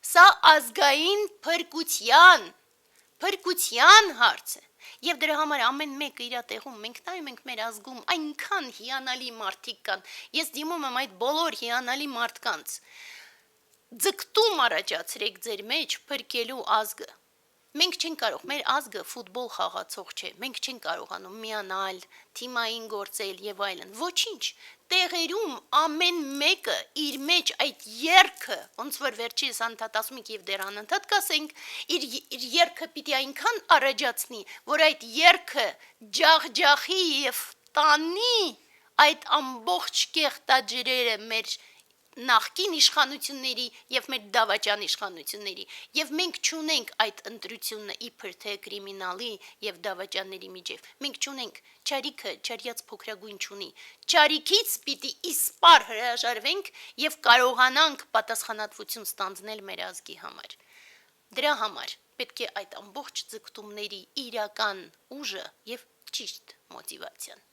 Սա ազգային փրկության հարց է։ Եվ դրա համար ամեն մեկը իր տեղում մենք նայում ենք մեր ազգում այնքան հիանալի մարդիկ կան։ Ես դիմում եմ այդ բոլոր հիանալի մարդկանց։ Ձգտում առաջացրեք ձեր մեջ փրկելու ազգը։ Մենք չենք կարող, մեր ազգը ֆուտբոլ խաղացող չէ, մենք չենք կարողանում միանալ, թիմային գործել եւ այլն։ Ոչինչ, տեղերում ամեն մեկը իր մեջ այդ երգը, ոնց որ վերջից անդադ ասում եք եւ դեռ անընդհատ կասենք, իր երգը պիտի այնքան առաջացնի, որ այդ երգը ջախջախի եւ տանի այդ ամբողջ կեղտաջրերը մեր նախկին իշխանությունների եւ մեր դավաճան իշխանությունների եւ մենք չունենք այդ ընտրությունը իբր թե կրիմինալի եւ դավաճանների միջև մենք չունենք ճարիքը ճարիած փոքրագույն չունի ճարիքից պիտի իսպար հրաժարվենք եւ կարողանանք պատասխանատվություն ստանձնել մեր ազգի համար դրա համար պետք է այդ ամբողջ ձգտումների իրական ուժը եւ ճիշտ մոտիվացիան